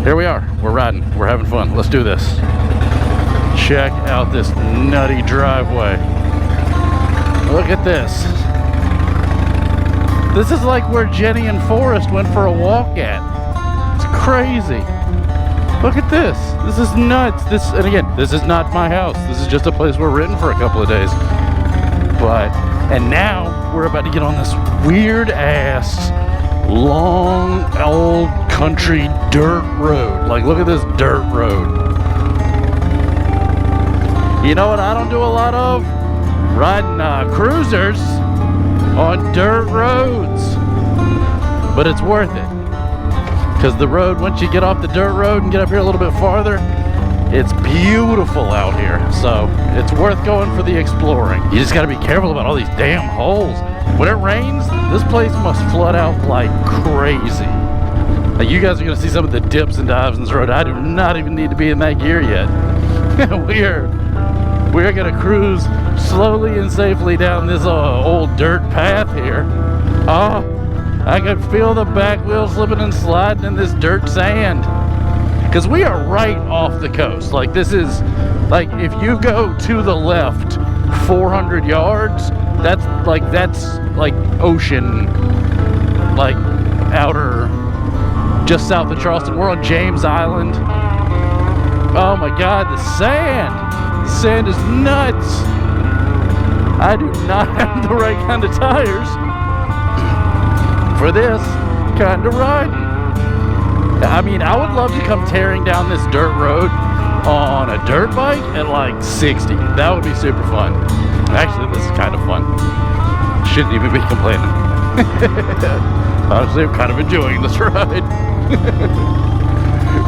here we are. We're riding. We're having fun. Let's do this. Check out this nutty driveway. Look at this. This is like where Jenny and Forrest went for a walk at. It's crazy. Look at this. This is nuts. And again, this is not my house. This is just a place we're renting for a couple of days. And now we're about to get on this weird ass, long, old country dirt road. Like, look at this dirt road. You know what I don't do a lot of? Riding cruisers on dirt roads. But it's worth it. Because the road, once you get off the dirt road and get up here a little bit farther, it's beautiful out here. So it's worth going for the exploring. You just got to be careful about all these damn holes. When it rains, this place must flood out like crazy. Like, you guys are going to see some of the dips and dives in this road. I do not even need to be in that gear yet. We're going to cruise slowly and safely down this old dirt path here. I can feel the back wheel slipping and sliding in this dirt sand. Because we are right off the coast. Like, this is, like, if you go to the left 400 yards, that's like ocean, like outer, just south of Charleston. We're on James Island. Oh my God, the sand. The sand is nuts. I do not have the right kind of tires for this kind of riding. I mean, I would love to come tearing down this dirt road on a dirt bike at like 60. That would be super fun. Actually, this is kind of fun. Shouldn't even be complaining. Honestly, I'm kind of enjoying this ride.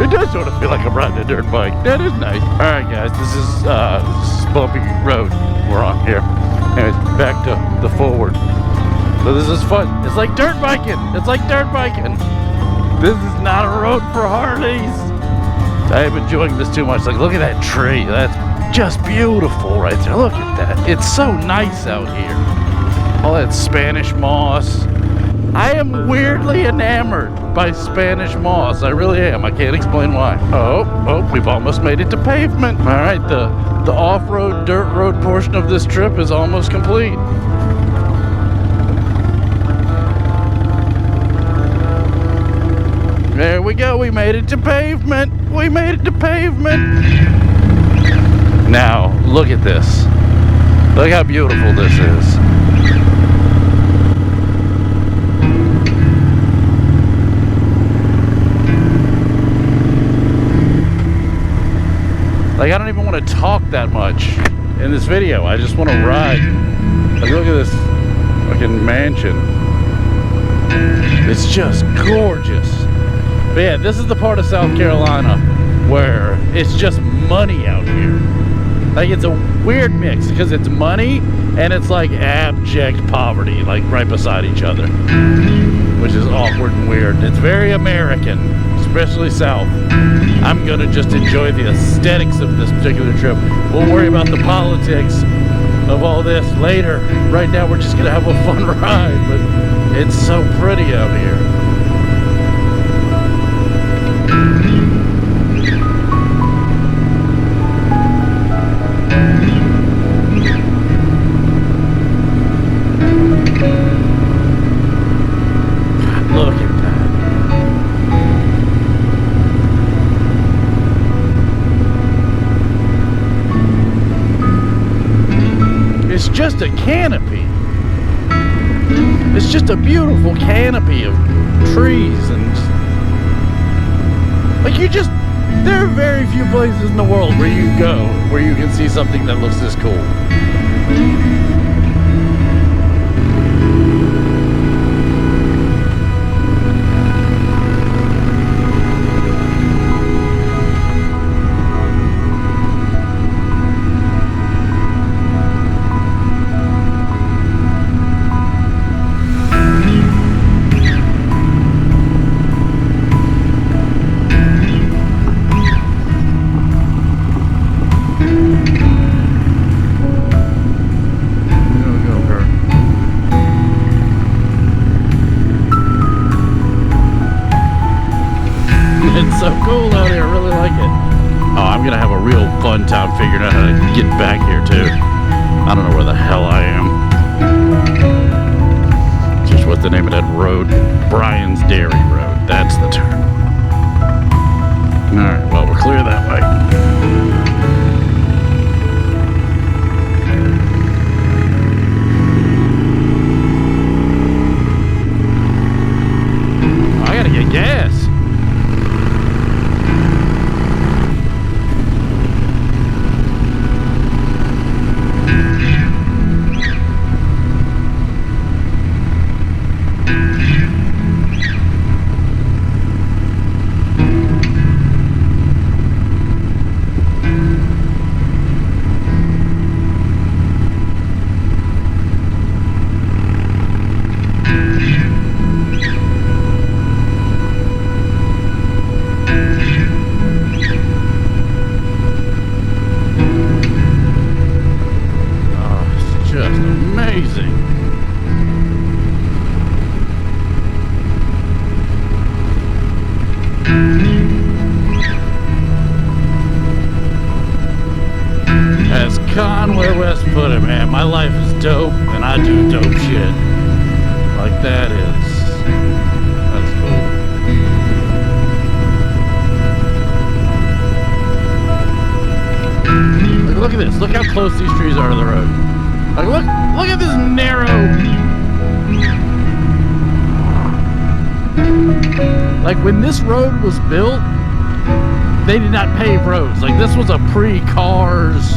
It does sort of feel like I'm riding a dirt bike. That is nice. All right, guys, this is bumpy road we're on here. Anyways, back to the forward. So this is fun. It's like dirt biking. It's like dirt biking. This is not a road for Harleys. I am enjoying this too much. Like, look at that tree. That's just beautiful right there. Look at that. It's so nice out here. All that Spanish moss. I am weirdly enamored by Spanish moss. I really am. I can't explain why. Oh, we've almost made it to pavement. All right, the off-road dirt road portion of this trip is almost complete. There we go. We made it to pavement. We made it to pavement. Now, look at this. Look how beautiful this is. Like, I don't even want to talk that much in this video. I just want to ride. Like, look at this fucking mansion. It's just gorgeous. But yeah, this is the part of South Carolina where it's just money out here. Like, it's a weird mix because it's money and it's like abject poverty, like right beside each other, which is awkward and weird. It's very American, especially South. I'm gonna just enjoy the aesthetics of this particular trip. We'll worry about the politics of all this later. Right now, we're just gonna have a fun ride, but it's so pretty out here. Look at that. It's just a canopy. It's just a beautiful canopy of trees and like, there are very few places in the world where you go where you can see something that looks this cool. Oh, I'm gonna have a real fun time figuring out how to get back here too. I don't know where the hell I am. Just what's the name of that road? Brian's Dairy Road. That's the term. Alright, well, we're clear that way. I gotta get gas. Conway West put it, man. My life is dope, and I do dope shit. Like that's cool. Like, look at this. Look how close these trees are to the road. Like, look at this narrow. Like, when this road was built, they did not pave roads. Like, this was a pre-cars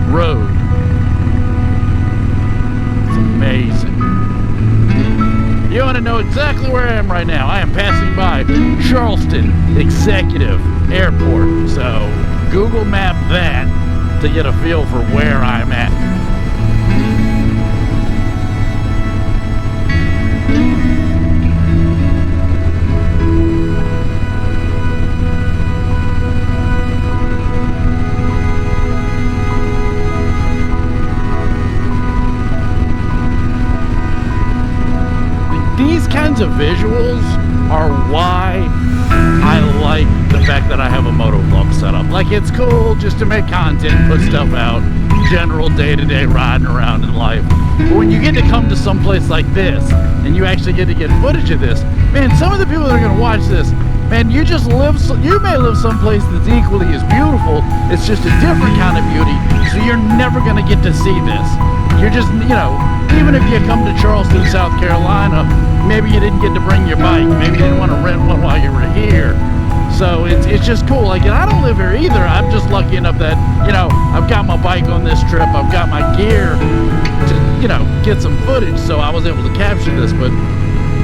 road. It's amazing. You want to know exactly where I am right now? I am passing by Charleston Executive Airport. So Google Map that to get a feel for where I'm at. These kinds of visuals are why I like the fact that I have a motovlog set up. Like, it's cool just to make content, put stuff out, general day-to-day riding around in life. But when you get to come to some place like this, and you actually get to get footage of this, man, some of the people that are going to watch this, man, you may live someplace that's equally as beautiful. It's just a different kind of beauty, so you're never going to get to see this. You're just, even if you come to Charleston, South Carolina, maybe you didn't get to bring your bike. Maybe you didn't want to rent one while you were here. So it's just cool. Like, and I don't live here either. I'm just lucky enough that, I've got my bike on this trip. I've got my gear to, get some footage. So I was able to capture this. But,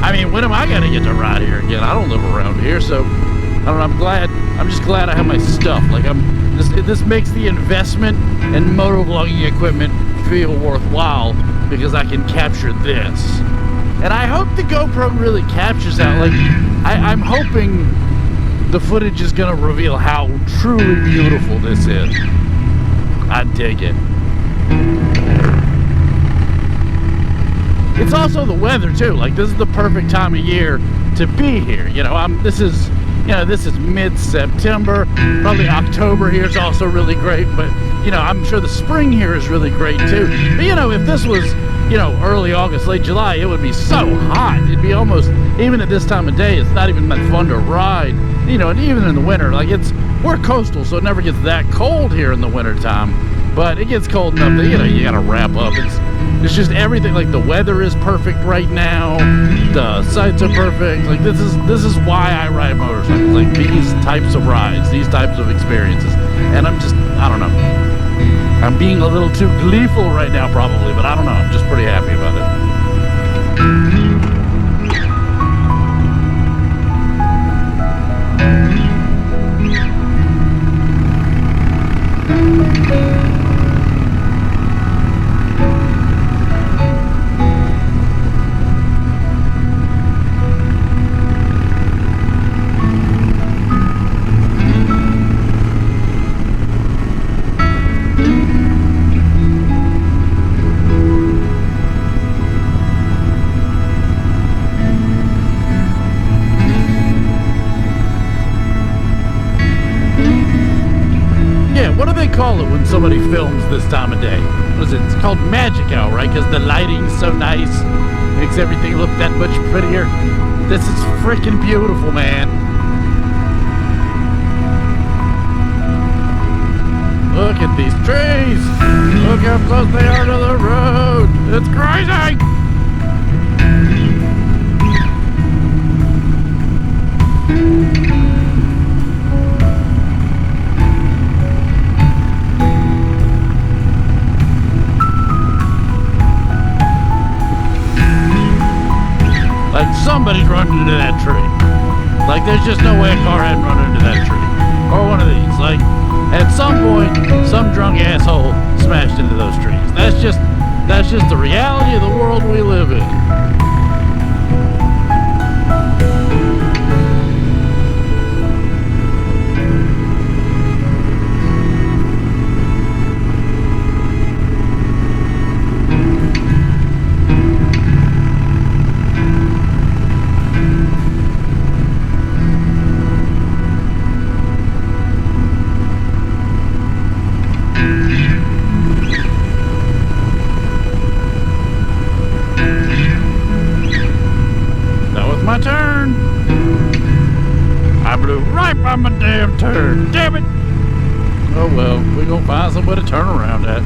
I mean, when am I going to get to ride here again? I don't live around here. So, I don't know. I'm just glad I have my stuff. Like, this makes the investment in motovlogging equipment feel worthwhile because I can capture this. And I hope the GoPro really captures that. Like, I'm hoping the footage is going to reveal how truly beautiful this is. I dig it. It's also the weather too. Like, this is the perfect time of year to be here. This is mid-September. Probably October here is also really great, but I'm sure the spring here is really great too. But if this was early August, late July, it would be so hot. It'd be almost, even at this time of day, it's not even that fun to ride. And even in the winter, like, we're coastal, so it never gets that cold here in the winter time. But it gets cold enough that you gotta wrap up. It's just everything. Like, the weather is perfect right now. The sights are perfect. Like, this is why I ride motorcycles. Like, these types of rides, these types of experiences. And I don't know. I'm being a little too gleeful right now, probably, but I don't know. I'm just pretty happy about it. call it when somebody films this time of day? What is it? It's called magic hour, right? Because the lighting's so nice. Makes everything look that much prettier. This is freaking beautiful, man. Look at these trees. Look how close they are to the road. It's crazy. Like somebody's running into that tree. Like there's just no way a car hadn't run into that tree. Or one of these. Like at some point, some drunk asshole smashed into those trees. That's just the reality of the world we live in. My turn. I blew right by my damn turn. Damn it. Oh well, we're gonna find somewhere to turn around at.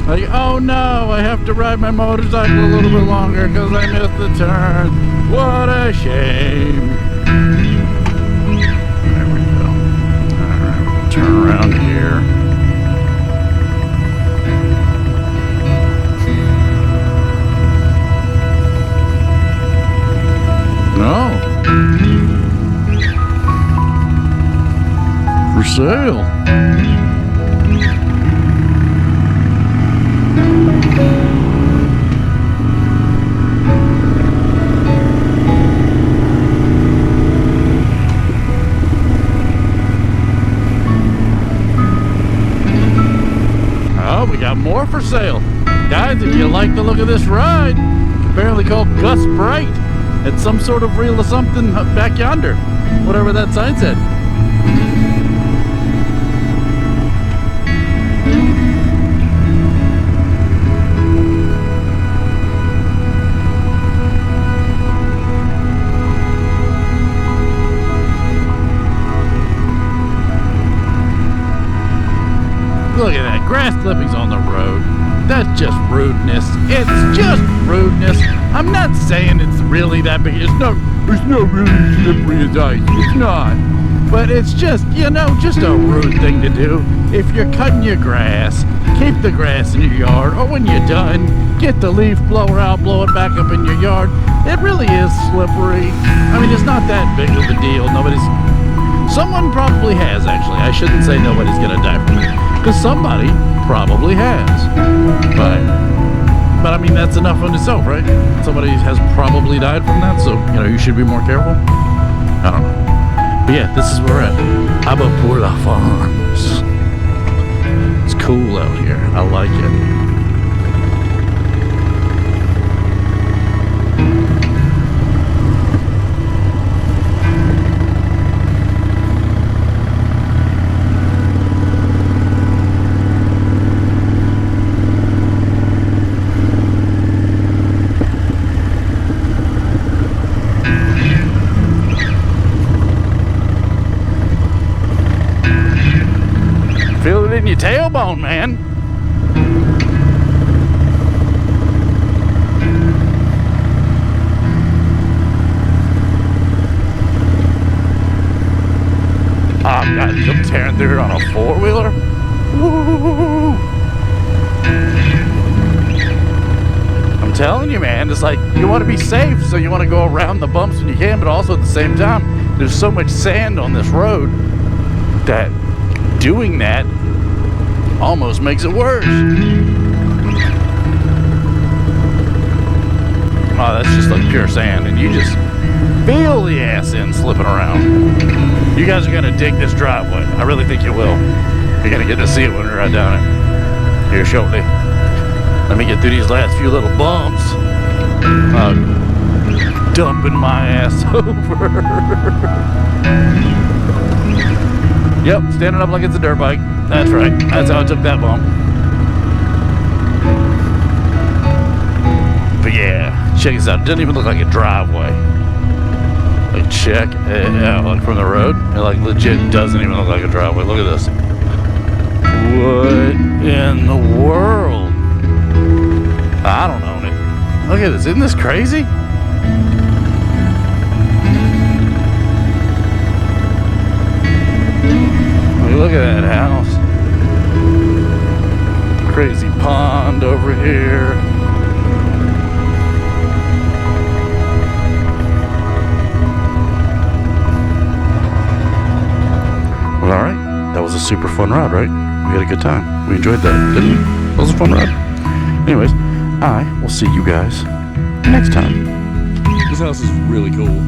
Like, oh no, I have to ride my motorcycle a little bit longer because I missed the turn. What a shame. There we go. Alright, we'll turn around here. No. For sale. Oh, we got more for sale. Guys, if you like the look of this ride, apparently called Gus Bright. It's some sort of reel or something back yonder. Whatever that sign said. Look at that. Grass clippings on the road. That's just rudeness. It's just rudeness. I'm not saying it's really that big. It's not really slippery as ice. It's not. But it's just, you know, just a rude thing to do. If you're cutting your grass, keep the grass in your yard. Or when you're done, get the leaf blower out, blow it back up in your yard. It really is slippery. I mean, it's not that big of a deal. Someone probably has, actually. I shouldn't say nobody's gonna die from it. Because somebody probably has. But I mean, that's enough on itself, right? Somebody has probably died from that, so, you know, you should be more careful. I don't know. But yeah, this is where we're at. Abapula Farms. It's cool out here. I like it. Feel it in your tailbone, man. Oh, God, I'm tearing through it on a four-wheeler. Woo! I'm telling you, man, it's like you want to be safe, so you want to go around the bumps when you can, but also at the same time, there's so much sand on this road that doing that almost makes it worse. Oh, that's just like pure sand, and you just feel the ass end slipping around. You guys are gonna dig this driveway. I really think you will. You're gonna get to see it when we ride down it here shortly. Let me get through these last few little bumps. Dumping my ass over. Yep, standing up like it's a dirt bike. That's right. That's how I took that bump. But yeah, check this out. It doesn't even look like a driveway. Like check it out, like from the road. It like legit doesn't even look like a driveway. Look at this. What in the world? I don't own it. Look at this. Isn't this crazy? Look at that house. Crazy pond over here. Well, alright. That was a super fun ride, right? We had a good time. We enjoyed that, didn't we? That was a fun ride. Anyways, I will see you guys next time. This house is really cool.